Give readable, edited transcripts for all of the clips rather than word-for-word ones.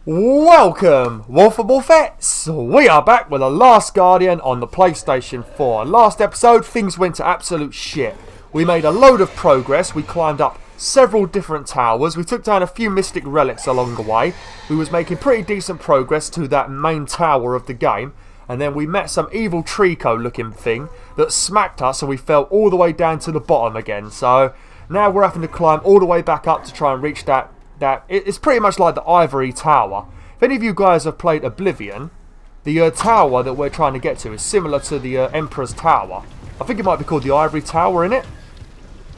Welcome, WolfTheWolfettes! We are back with The Last Guardian on the PlayStation 4. Last episode, things went to absolute shit. We made a load of progress, we climbed up several different towers, we took down a few mystic relics along the way, we was making pretty decent progress to that main tower of the game, and then we met some evil Trico looking thing that smacked us and we fell all the way down to the bottom again. So now we're having to climb all the way back up to try and reach that. It's pretty much like the Ivory Tower. If any of you guys have played Oblivion, the tower that we're trying to get to is similar to the Emperor's Tower. I think it might be called the Ivory Tower, innit?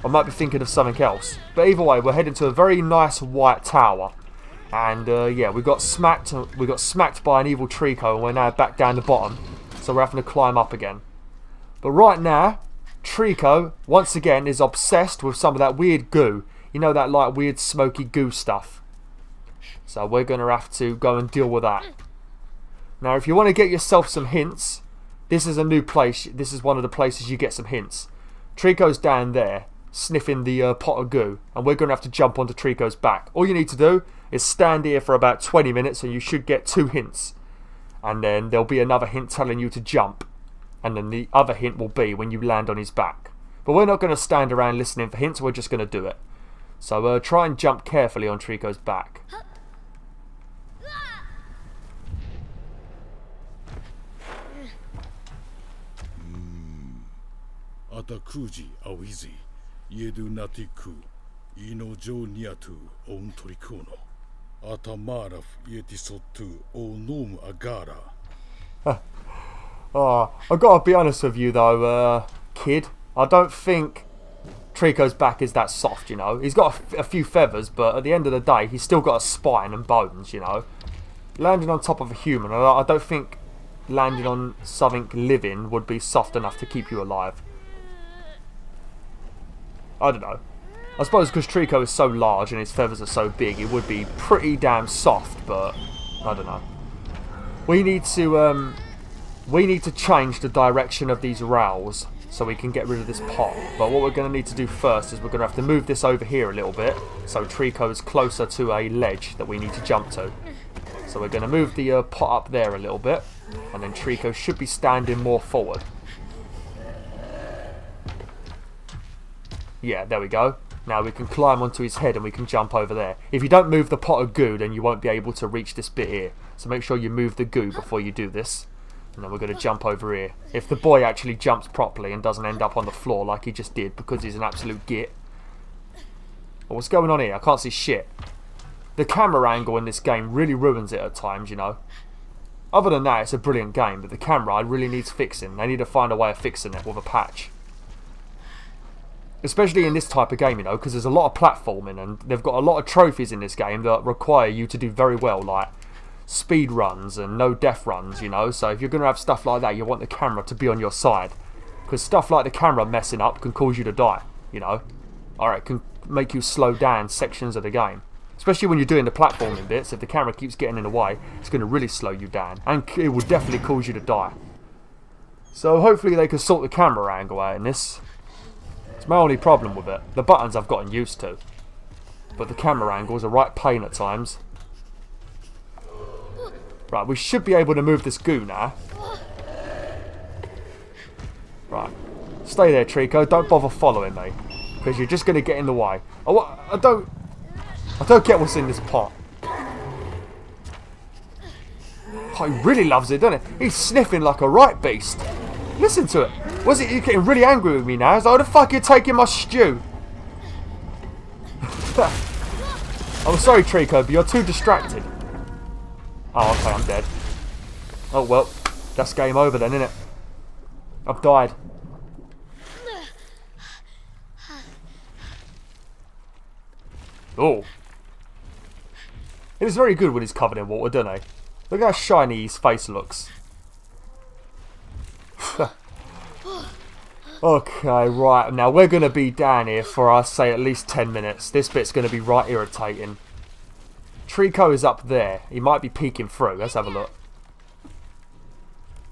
I might be thinking of something else. But either way, we're heading to a very nice white tower. And yeah, we got smacked by an evil Trico and we're now back down the bottom. So we're having to climb up again. But right now, Trico, once again, is obsessed with some of that weird goo. You know, that like weird smoky goo stuff. So we're going to have to go and deal with that. Now if you want to get yourself some hints, this is a new place. This is one of the places you get some hints. Trico's down there sniffing the pot of goo, and we're going to have to jump onto Trico's back. All you need to do is stand here for about 20 minutes and you should get 2 hints. And then there'll be another hint telling you to jump. And then the other hint will be when you land on his back. But we're not going to stand around listening for hints, we're just going to do it. So try and jump carefully on Trico's back. Atakuji awizi yedu natiku inojo niatu on torikono atamaraf yetisotu onom agara. Oh, I've got to be honest with you though, kid. I don't think Trico's back is that soft, you know. He's got a few feathers, but at the end of the day, he's still got a spine and bones, you know. Landing on top of a human, I don't think landing on something living would be soft enough to keep you alive. I don't know. I suppose because Trico is so large and his feathers are so big, it would be pretty damn soft, but I don't know. We need to change the direction of these rails so we can get rid of this pot. But what we're going to need to do first is we're going to have to move this over here a little bit so Trico is closer to a ledge that we need to jump to. So we're going to move the pot up there a little bit, and then Trico should be standing more forward. Yeah, there we go. Now we can climb onto his head and we can jump over there. If you don't move the pot of goo, then you won't be able to reach this bit here. So make sure you move the goo before you do this. And then we're going to jump over here. If the boy actually jumps properly and doesn't end up on the floor like he just did because he's an absolute git. Well, what's going on here? I can't see shit. The camera angle in this game really ruins it at times, you know. Other than that, it's a brilliant game, but the camera really needs fixing. They need to find a way of fixing it with a patch. Especially in this type of game, you know, because there's a lot of platforming and they've got a lot of trophies in this game that require you to do very well, like speed runs and no death runs, you know. So if you're going to have stuff like that, you want the camera to be on your side, because stuff like the camera messing up can cause you to die, you know. Or it can make you slow down sections of the game, especially when you're doing the platforming bits. If the camera keeps getting in the way, it's going to really slow you down and it will definitely cause you to die. So hopefully they can sort the camera angle out in this. It's my only problem with it. The buttons I've gotten used to, but the camera angle's a right pain at times. Right, we should be able to move this goo now. Right, stay there, Trico. Don't bother following me, because you're just going to get in the way. I don't get what's in this pot. Oh, he really loves it, doesn't he? He's sniffing like a right beast. Listen to it. Was it? You're getting really angry with me now. It's like, what the fuck you're taking my stew? I'm sorry, Trico, but you're too distracted. Oh, okay, I'm dead. Oh, well, that's game over then, isn't it? I've died. Oh. It is very good when he's covered in water, doesn't he? Look how shiny his face looks. Okay, right, now we're going to be down here for, I'd say, at least 10 minutes. This bit's going to be right irritating. Trico is up there. He might be peeking through. Let's have a look.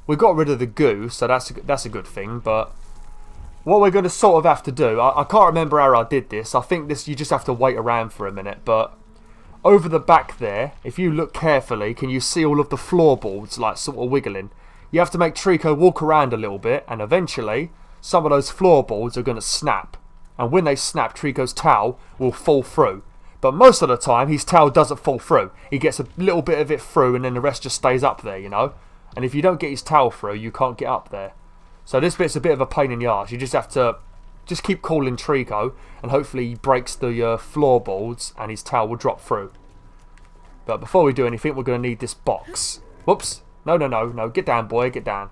We got rid of the goo, so that's a good thing, but what we're going to sort of have to do, I can't remember how I did this. I think this you just have to wait around for a minute, but over the back there, if you look carefully, can you see all of the floorboards like sort of wiggling? You have to make Trico walk around a little bit, and eventually some of those floorboards are going to snap. And when they snap, Trico's towel will fall through. But most of the time, his towel doesn't fall through. He gets a little bit of it through, and then the rest just stays up there, you know? And if you don't get his towel through, you can't get up there. So this bit's a bit of a pain in the arse. You just have to just keep calling Trico, and hopefully he breaks the floorboards, and his towel will drop through. But before we do anything, we're going to need this box. Whoops. No. Get down, boy. Get down.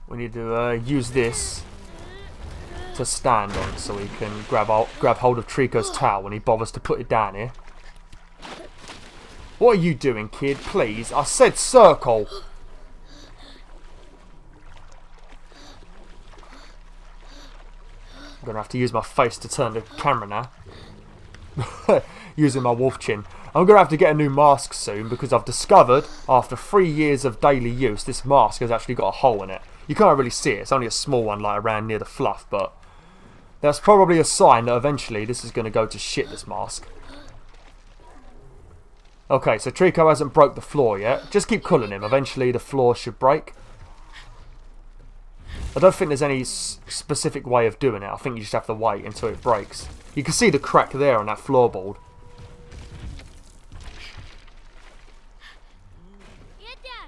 We need to use this to stand on so we can grab hold of Trico's towel when he bothers to put it down here. What are you doing, kid? Please. I said circle. I'm going to have to use my face to turn the camera now. Using my wolf chin. I'm going to have to get a new mask soon because I've discovered, after 3 years of daily use, this mask has actually got a hole in it. You can't really see it. It's only a small one like around near the fluff, but that's probably a sign that eventually this is going to go to shit, this mask. Okay, so Trico hasn't broke the floor yet. Just keep culling him. Eventually the floor should break. I don't think there's any specific way of doing it. I think you just have to wait until it breaks. You can see the crack there on that floorboard.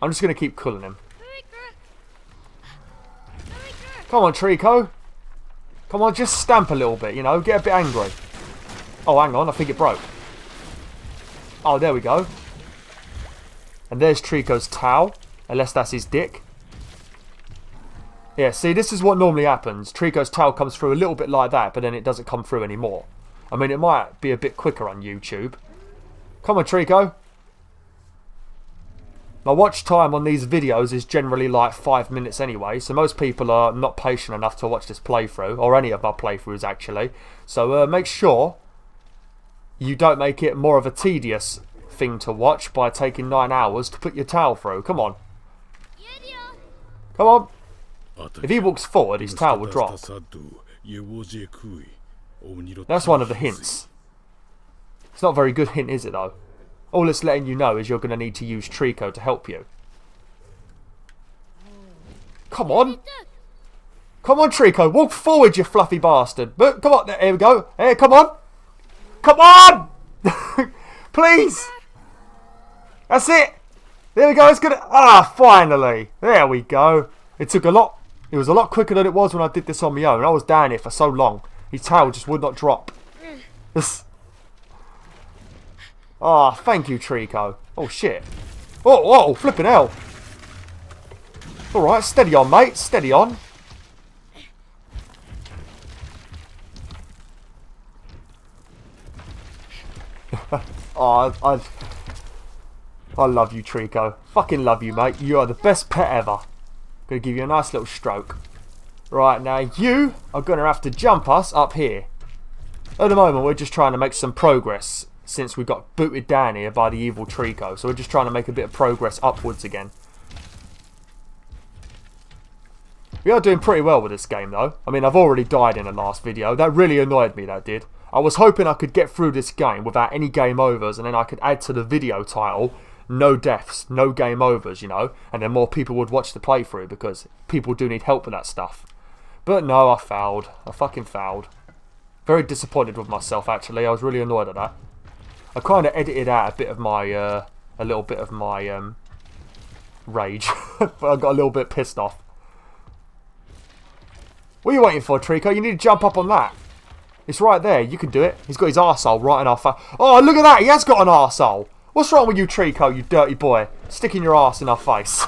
I'm just going to keep culling him. Come on, Trico. Come on, just stamp a little bit, you know. Get a bit angry. Oh, hang on. I think it broke. Oh, there we go. And there's Trico's towel. Unless that's his dick. Yeah, see, this is what normally happens. Trico's towel comes through a little bit like that, but then it doesn't come through anymore. I mean, it might be a bit quicker on YouTube. Come on, Trico. My watch time on these videos is generally like 5 minutes anyway, so most people are not patient enough to watch this playthrough, or any of my playthroughs actually. So make sure you don't make it more of a tedious thing to watch by taking 9 hours to put your towel through. Come on. Come on. If he walks forward, his towel will drop. That's one of the hints. It's not a very good hint, is it though? All it's letting you know is you're going to need to use Trico to help you. Come on. Come on, Trico. Walk forward, you fluffy bastard. But come on. There we go. Hey, come on. Come on. Please. That's it. There we go. It's gonna. Ah, finally. There we go. It took a lot. It was a lot quicker than it was when I did this on my own. I was down here for so long. His towel just would not drop. Ah, thank you, Trico. Oh, shit. Oh, flipping hell. Alright, steady on, mate. Steady on. Oh, I love you, Trico. Fucking love you, mate. You are the best pet ever. Gonna give you a nice little stroke. Right, now you are gonna have to jump us up here. At the moment, we're just trying to make some progress since we got booted down here by the evil Trico. So we're just trying to make a bit of progress upwards again. We are doing pretty well with this game though. I mean, I've already died in the last video. That really annoyed me, that did. I was hoping I could get through this game without any game overs, and then I could add to the video title, no deaths, no game overs, you know. And then more people would watch the playthrough because people do need help with that stuff. But no, I failed. I fucking failed. Very disappointed with myself actually. I was really annoyed at that. I kind of edited out a bit of my, a little bit of my rage. I got a little bit pissed off. What are you waiting for, Trico? You need to jump up on that. It's right there. You can do it. He's got his arsehole right in our face. Oh, look at that. He has got an arsehole. What's wrong with you, Trico, you dirty boy? Sticking your arse in our face.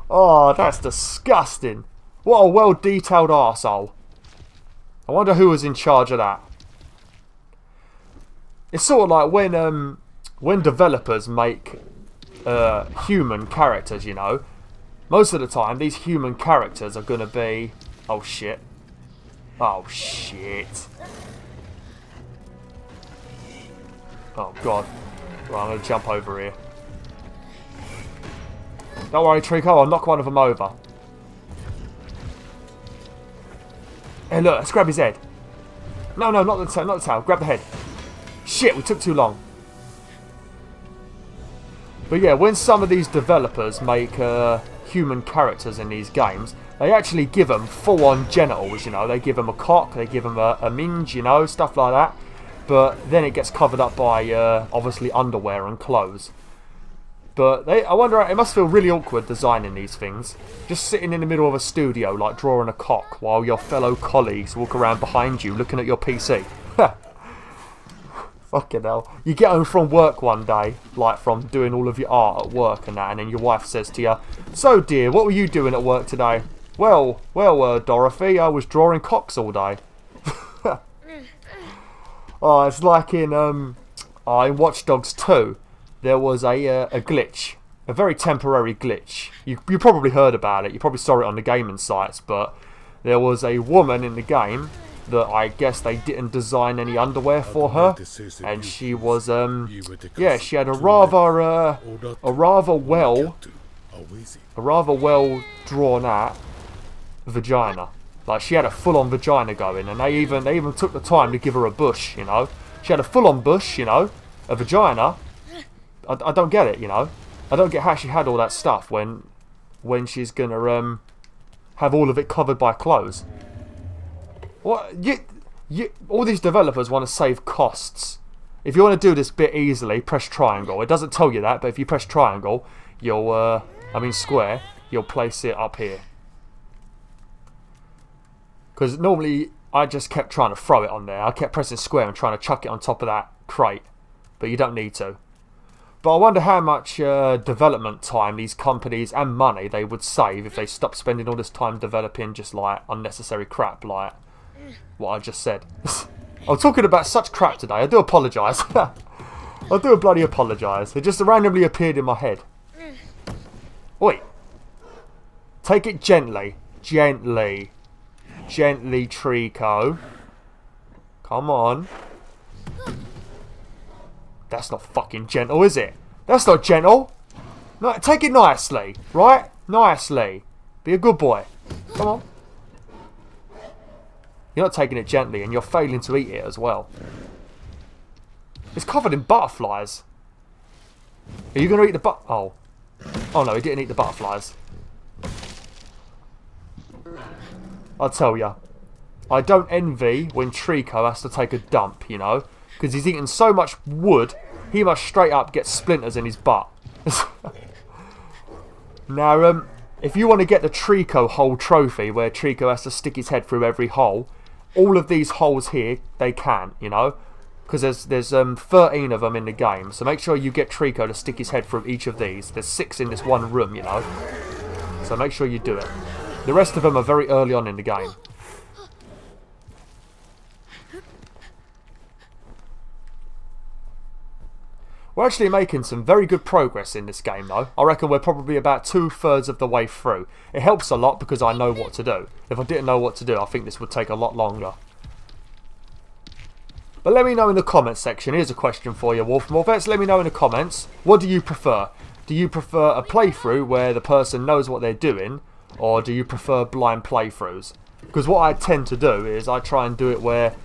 Oh, that's disgusting. What a well-detailed arsehole. I wonder who was in charge of that. It's sort of like when developers make human characters, you know. Most of the time, these human characters are going to be... Oh, shit. Oh, shit. Oh, God. Right, I'm going to jump over here. Don't worry, Trico. I'll knock one of them over. Hey, look. Let's grab his head. No, not the tail, not the tail. Grab the head. Shit, we took too long. But yeah, when some of these developers make human characters in these games, they actually give them full-on genitals, you know. They give them a cock, they give them a minge, you know, stuff like that. But then it gets covered up by, obviously, underwear and clothes. But I wonder, it must feel really awkward designing these things. Just sitting in the middle of a studio, like drawing a cock, while your fellow colleagues walk around behind you, looking at your PC. Fucking hell. You get home from work one day, like from doing all of your art at work and that, and then your wife says to you, "So dear, what were you doing at work today?" Well, Dorothy, I was drawing cocks all day. Oh, it's like in Watch Dogs 2, there was a glitch, a very temporary glitch. You probably heard about it, you probably saw it on the gaming sites, but there was a woman in the game that I guess they didn't design any underwear for her, and she was yeah, she had a rather well drawn out vagina. Like, she had a full-on vagina going, and they even took the time to give her a bush, you know. She had a full-on bush, you know, a vagina. I don't get it, you know. I don't get how she had all that stuff when she's gonna have all of it covered by clothes. What all these developers want to save costs. If you want to do this bit easily, press triangle. It doesn't tell you that, but if you press triangle, you'll square, you'll place it up here. Because normally I just kept trying to throw it on there. I kept pressing square and trying to chuck it on top of that crate. But you don't need to. But I wonder how much development time these companies and money they would save if they stopped spending all this time developing just like unnecessary crap like what I just said. I'm talking about such crap today. I do apologise. I do bloody apologise. It just randomly appeared in my head. Oi. Take it gently. Gently. Gently, Trico. Come on. That's not fucking gentle, is it? That's not gentle. No, take it nicely, right? Nicely. Be a good boy. Come on. You're not taking it gently, and you're failing to eat it as well. It's covered in butterflies. Are you going to eat the Oh. Oh no, he didn't eat the butterflies. I'll tell ya. I don't envy when Trico has to take a dump, you know. Because he's eaten so much wood, he must straight up get splinters in his butt. Now, if you want to get the Trico hole trophy, where Trico has to stick his head through every hole, all of these holes here, they can, you know. Because there's 13 of them in the game. So make sure you get Trico to stick his head through each of these. There's 6 in this one room, you know. So make sure you do it. The rest of them are very early on in the game. We're actually making some very good progress in this game though. I reckon we're probably about 2/3 of the way through. It helps a lot because I know what to do. If I didn't know what to do, I think this would take a lot longer. But let me know in the comments section. Here's a question for you, WolfTheWolf. Let me know in the comments. What do you prefer? Do you prefer a playthrough where the person knows what they're doing? Or do you prefer blind playthroughs? Because what I tend to do is I try and do it where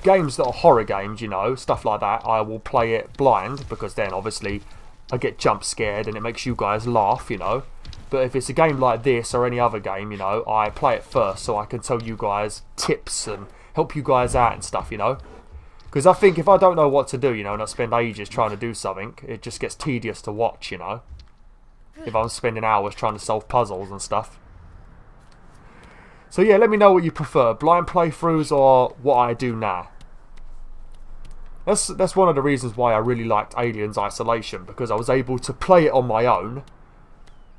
games that are horror games, you know, stuff like that, I will play it blind, because then obviously I get jump scared and it makes you guys laugh, you know. But if it's a game like this or any other game, you know, I play it first so I can tell you guys tips and help you guys out and stuff, you know. Because I think if I don't know what to do, you know, and I spend ages trying to do something, it just gets tedious to watch, you know. If I'm spending hours trying to solve puzzles and stuff. So yeah, let me know what you prefer, blind playthroughs or what I do now. That's one of the reasons why I really liked Aliens Isolation, because I was able to play it on my own,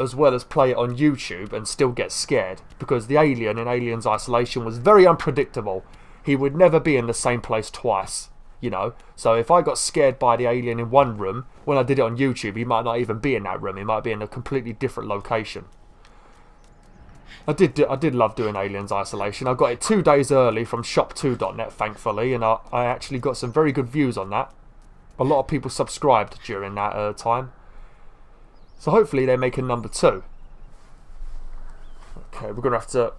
as well as play it on YouTube and still get scared, because the alien in Aliens Isolation was very unpredictable. He would never be in the same place twice, you know. So if I got scared by the alien in one room, when I did it on YouTube, he might not even be in that room, he might be in a completely different location. I did love doing Aliens Isolation. I got it 2 days early from shop2.net, thankfully, and I actually got some very good views on that. A lot of people subscribed during that time. So hopefully they make a number 2. Okay, we're going to have to...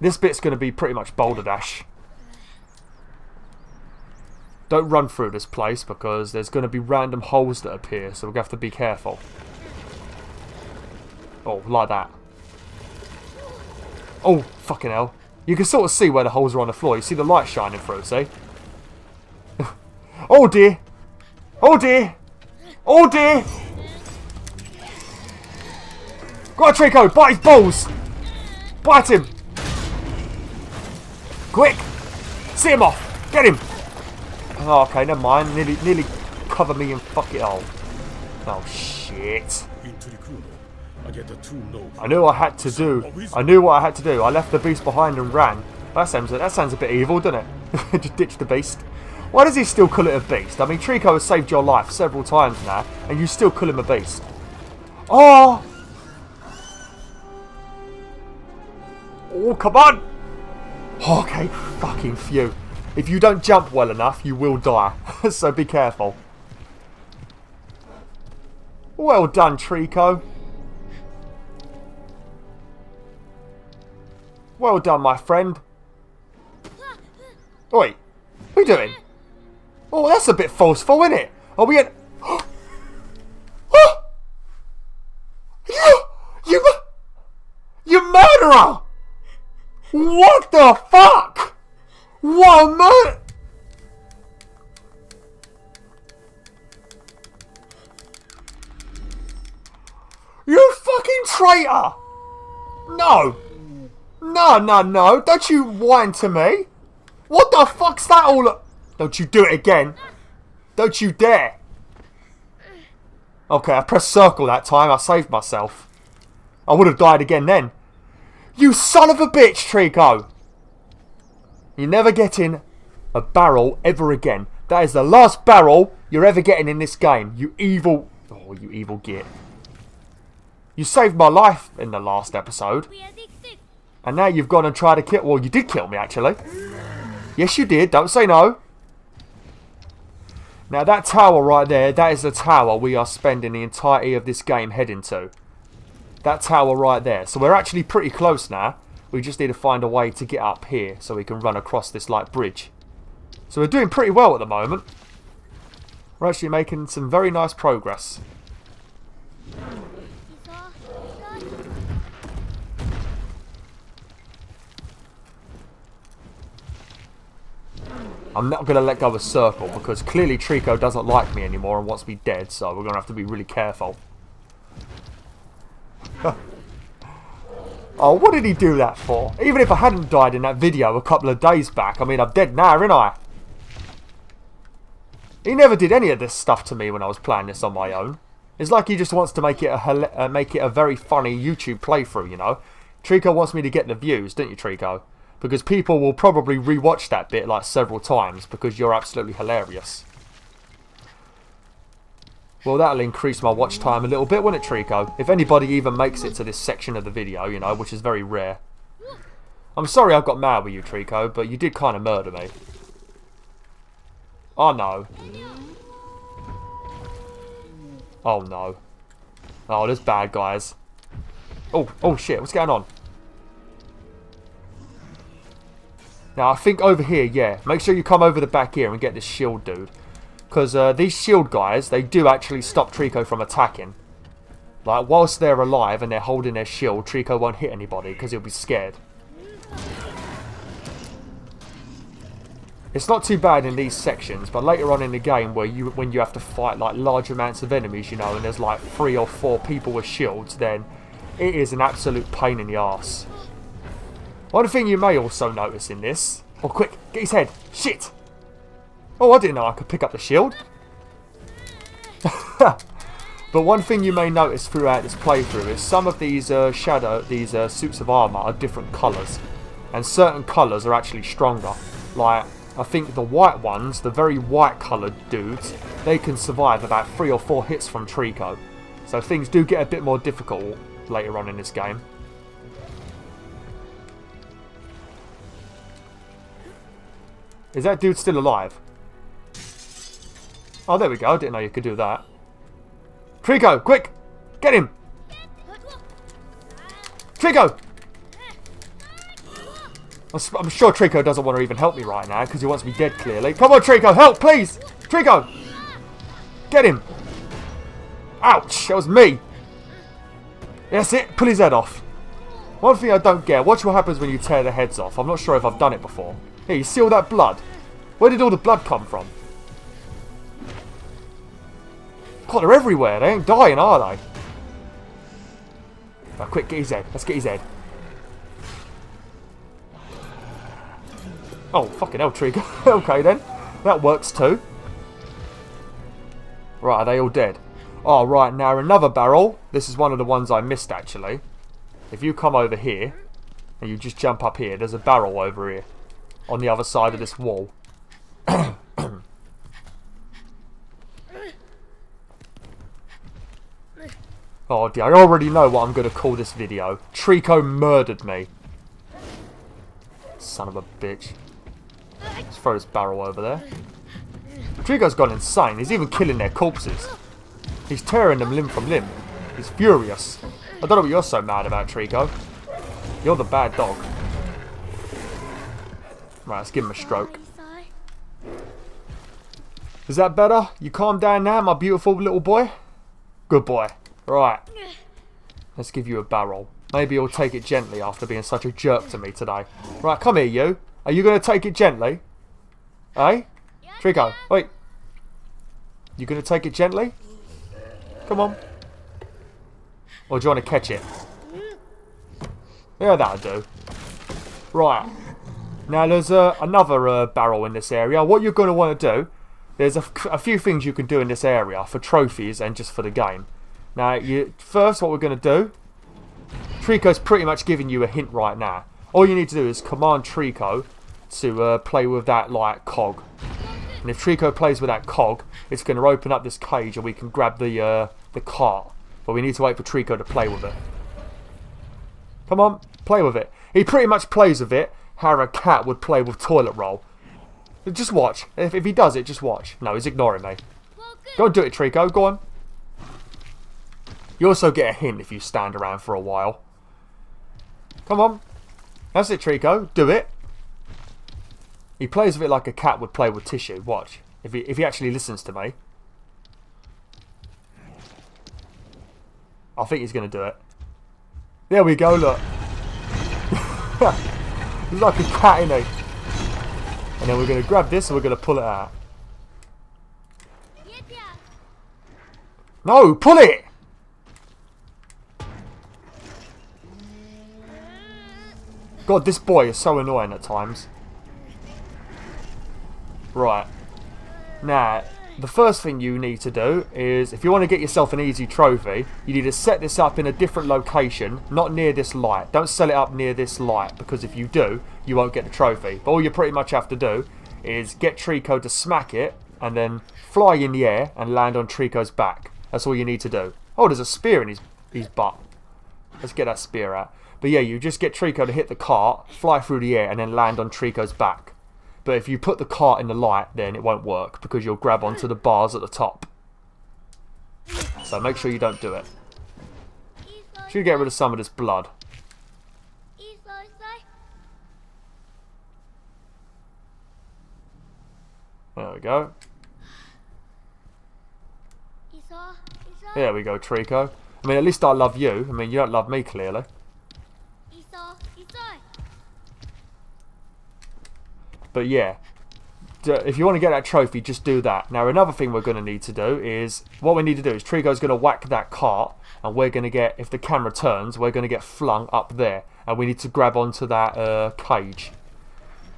This bit's going to be pretty much Boulder Dash. Don't run through this place because there's going to be random holes that appear, so we're going to have to be careful. Oh, like that. Oh, fucking hell. You can sort of see where the holes are on the floor. You see the light shining through, see? Oh dear. Oh dear. Oh dear. Go on, Trico. Bite his balls. Bite him. Quick. See him off. Get him. Oh, okay, never mind. Nearly cover me in fucking hole. Oh, shit. I knew what I had to do. I knew what I had to do. I left the beast behind and ran. That sounds a bit evil, doesn't it? Just ditch the beast. Why does he still call it a beast? I mean, Trico has saved your life several times now, and you still call him a beast. Oh! Oh, come on! Okay, fucking phew. If you don't jump well enough, you will die. So be careful. Well done, Trico. Well done, my friend. Oi, what are you doing? Oh, that's a bit forceful, isn't it? Are we at... You murderer! What the fuck? What murder? You fucking traitor! No! No. Don't you whine to me. What the fuck's that all... Don't you do it again. Don't you dare. Okay, I pressed circle that time. I saved myself. I would have died again then. You son of a bitch, Trico. You're never getting a barrel ever again. That is the last barrel you're ever getting in this game. You evil... Oh, you evil git. You saved my life in the last episode. And now you've gone and tried to kill... Well, you did kill me, actually. Yes, you did. Don't say no. Now, that tower right there, that is the tower we are spending the entirety of this game heading to. That tower right there. So we're actually pretty close now. We just need to find a way to get up here so we can run across this, like, bridge. So we're doing pretty well at the moment. We're actually making some very nice progress. I'm not going to let go of circle because clearly Trico doesn't like me anymore and wants me dead, so we're going to have to be really careful. Oh, what did he do that for? Even if I hadn't died in that video a couple of days back, I mean, I'm dead now, ain't I? He never did any of this stuff to me when I was playing this on my own. It's like he just wants to make it a very funny YouTube playthrough, you know? Trico wants me to get the views, don't you, Trico? Because people will probably rewatch that bit like several times because you're absolutely hilarious. Well, that'll increase my watch time a little bit, won't it, Trico? If anybody even makes it to this section of the video, you know, which is very rare. I'm sorry I got mad with you, Trico, but you did kind of murder me. Oh, no. Oh, no. Oh, there's bad guys. Oh, shit, what's going on? Now, I think over here, yeah. Make sure you come over the back here and get this shield dude. Because these shield guys, they do actually stop Trico from attacking. Like, whilst they're alive and they're holding their shield, Trico won't hit anybody because he'll be scared. It's not too bad in these sections, but later on in the game when you have to fight like large amounts of enemies, you know, and there's like 3 or 4 people with shields, then it is an absolute pain in the arse. One thing you may also notice in this... Oh, quick, get his head. Shit! Oh, I didn't know I could pick up the shield. But one thing you may notice throughout this playthrough is some of these suits of armour are different colours. And certain colours are actually stronger. Like, I think the white ones, the very white coloured dudes, they can survive about 3 or 4 hits from Trico. So things do get a bit more difficult later on in this game. Is that dude still alive? Oh, there we go. I didn't know you could do that. Trico, quick! Get him! Trico! I'm sure Trico doesn't want to even help me right now because he wants me dead clearly. Come on, Trico, help, please! Trico! Get him! Ouch, that was me. That's it, pull his head off. One thing I don't get, watch what happens when you tear the heads off. I'm not sure if I've done it before. Here, you see all that blood? Where did all the blood come from? God, they're everywhere. They ain't dying, are they? Right, quick, get his head. Let's get his head. Oh, fucking hell, Trico. Okay, then. That works, too. Right, are they all dead? Oh, right, now another barrel. This is one of the ones I missed, actually. If you come over here, and you just jump up here, there's a barrel over here. On the other side of this wall. Oh dear, I already know what I'm going to call this video. Trico murdered me. Son of a bitch. Let's throw this barrel over there. Trico's gone insane. He's even killing their corpses. He's tearing them limb from limb. He's furious. I don't know what you're so mad about, Trico. You're the bad dog. Right, let's give him a stroke. Is that better? You calm down now, my beautiful little boy? Good boy. Right. Let's give you a barrel. Maybe you'll take it gently after being such a jerk to me today. Right, come here, you. Are you going to take it gently? Eh? Trico, wait. You going to take it gently? Come on. Or do you want to catch it? Yeah, that'll do. Right. Now, there's another barrel in this area. What you're going to want to do, there's a few things you can do in this area for trophies and just for the game. Now, first, what we're going to do, Trico's pretty much giving you a hint right now. All you need to do is command Trico to play with that, like, cog. And if Trico plays with that cog, it's going to open up this cage and we can grab the cart. But we need to wait for Trico to play with it. Come on, play with it. He pretty much plays with it how a cat would play with toilet roll. Just watch. If he does it, just watch. No, he's ignoring me. Go and do it, Trico. Go on. You also get a hint if you stand around for a while. Come on. That's it, Trico. Do it. He plays with it like a cat would play with tissue. Watch. If he actually listens to me. I think he's going to do it. There we go, look. He's like a cat, isn't he? And then we're going to grab this and we're going to pull it out. No, pull it! God, this boy is so annoying at times. Right. Now, the first thing you need to do is, if you want to get yourself an easy trophy, you need to set this up in a different location, not near this light. Don't set it up near this light, because if you do, you won't get the trophy. But all you pretty much have to do is get Trico to smack it, and then fly in the air and land on Trico's back. That's all you need to do. Oh, there's a spear in his butt. Let's get that spear out. But yeah, you just get Trico to hit the cart, fly through the air, and then land on Trico's back. But if you put the cart in the light, then it won't work, because you'll grab onto the bars at the top. So make sure you don't do it. Should get rid of some of this blood. There we go. There we go, Trico. I mean, at least I love you. I mean, you don't love me, clearly. But yeah, if you want to get that trophy, just do that. Now, another thing we're going to need to do is, what we need to do is Trico's going to whack that cart, and we're going to get, if the camera turns, we're going to get flung up there, and we need to grab onto that cage.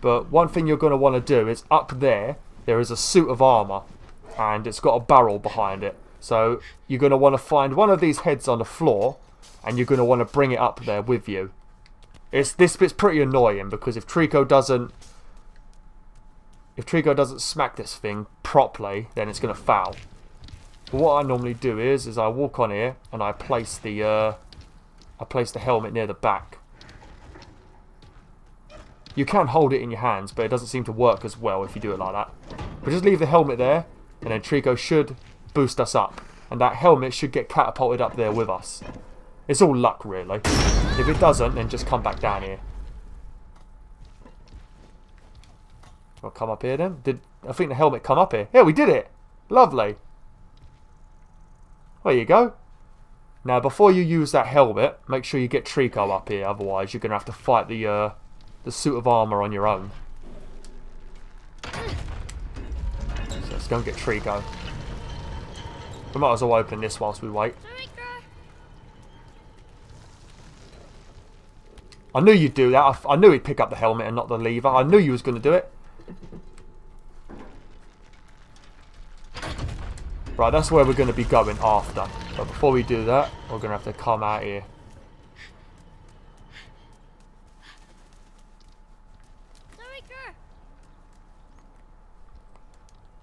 But one thing you're going to want to do is, up there is a suit of armour, and it's got a barrel behind it. So you're going to want to find one of these heads on the floor, and you're going to want to bring it up there with you. This bit's pretty annoying, because if Trico doesn't smack this thing properly, then it's going to foul. But what I normally do is I walk on here and I place the helmet near the back. You can hold it in your hands, but it doesn't seem to work as well if you do it like that. But just leave the helmet there, and then Trico should boost us up, and that helmet should get catapulted up there with us. It's all luck, really. If it doesn't, then just come back down here. I'll come up here then. I think the helmet come up here? Yeah, we did it. Lovely. There you go. Now, before you use that helmet, make sure you get Trico up here. Otherwise, you're going to have to fight the suit of armour on your own. So let's go and get Trico. We might as well open this whilst we wait. I knew you'd do that. I knew he'd pick up the helmet and not the lever. I knew you was going to do it. Right, that's where we're going to be going after. But before we do that, we're going to have to come out here.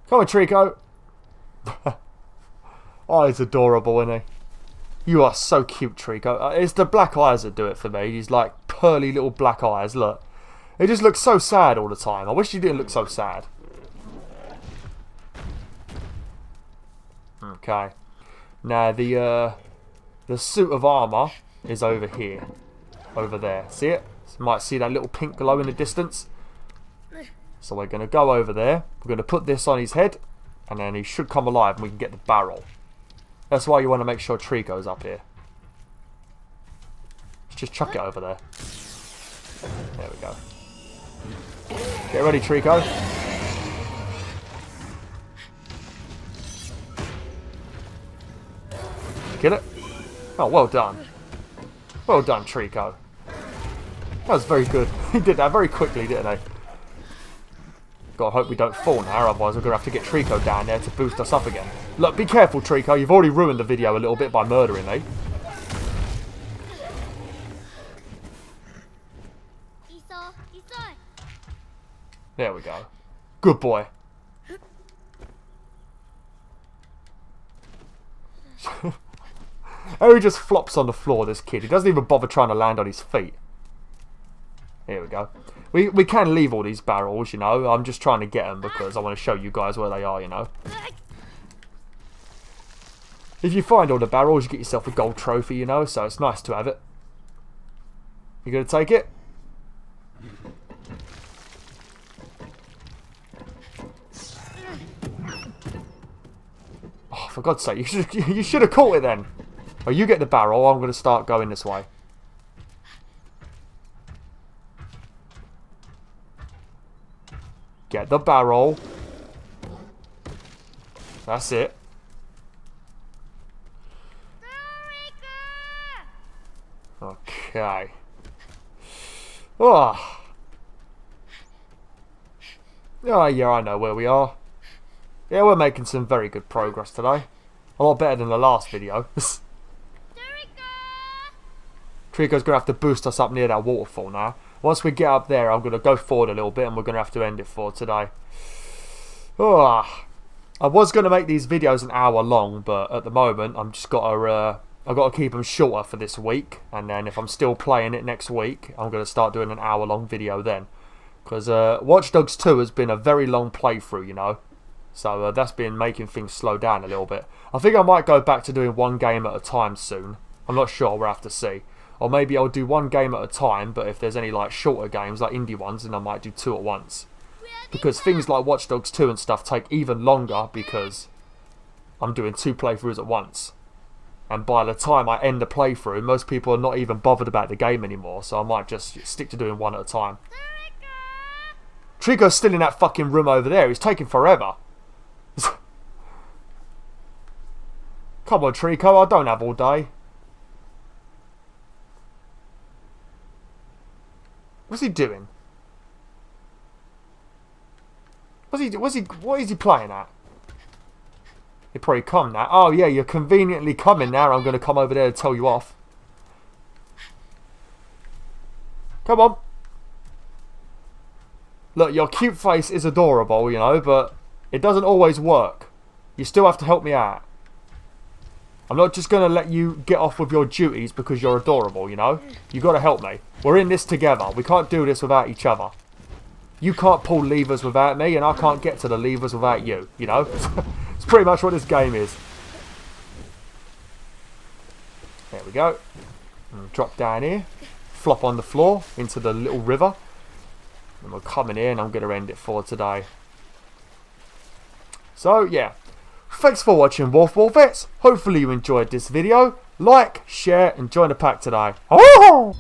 Come on, Trico. Oh, he's adorable, isn't he? You are so cute, Trico. It's the black eyes that do it for me. He's like pearly little black eyes. Look. He just looks so sad all the time. I wish he didn't look so sad. Okay. Now, the suit of armour is over here. Over there. See it? You might see that little pink glow in the distance. So we're going to go over there. We're going to put this on his head. And then he should come alive and we can get the barrel. That's why you want to make sure Trico's up here. Let's just chuck it over there. There we go. Get ready, Trico. Get it? Oh, well done. Well done, Trico. That was very good. He did that very quickly, didn't he? Gotta hope we don't fall now, otherwise we're gonna have to get Trico down there to boost us up again. Look, be careful, Trico. You've already ruined the video a little bit by murdering me. There we go. Good boy. Oh, he just flops on the floor, this kid. He doesn't even bother trying to land on his feet. Here we go. We can leave all these barrels, you know. I'm just trying to get them because I want to show you guys where they are, you know. If you find all the barrels, you get yourself a gold trophy, you know. So it's nice to have it. You gonna take it? Oh, for God's sake, you should have caught it then. Oh, you get the barrel, I'm going to start going this way. Get the barrel. That's it. Okay. Oh. Oh, yeah, I know where we are. Yeah, we're making some very good progress today. A lot better than the last video. Trico's going to have to boost us up near that waterfall now. Once we get up there, I'm going to go forward a little bit and we're going to have to end it for today. Oh, I was going to make these videos an hour long, but at the moment, I've got to keep them shorter for this week. And then if I'm still playing it next week, I'm going to start doing an hour long video then. Because Watch Dogs 2 has been a very long playthrough, you know. So that's been making things slow down a little bit. I think I might go back to doing one game at a time soon. I'm not sure, we'll have to see. Or maybe I'll do one game at a time, but if there's any like shorter games, like indie ones, then I might do two at once. Because things like Watch Dogs 2 and stuff take even longer because I'm doing two playthroughs at once. And by the time I end the playthrough, most people are not even bothered about the game anymore, so I might just stick to doing one at a time. Trico's still in that fucking room over there, he's taking forever. Come on, Trico, I don't have all day. What's he doing? What is he playing at? He probably come now. Oh yeah, you're conveniently coming now. I'm going to come over there to tell you off. Come on. Look, your cute face is adorable, you know, but it doesn't always work. You still have to help me out. I'm not just going to let you get off with your duties because you're adorable, you know? You got to help me. We're in this together. We can't do this without each other. You can't pull levers without me, and I can't get to the levers without you, you know? It's pretty much what this game is. There we go. And drop down here. Flop on the floor into the little river. And we're coming in. I'm going to end it for today. So, yeah. Thanks for watching, Wolfettes. Hopefully you enjoyed this video. Like, share, and join the pack today. Oh!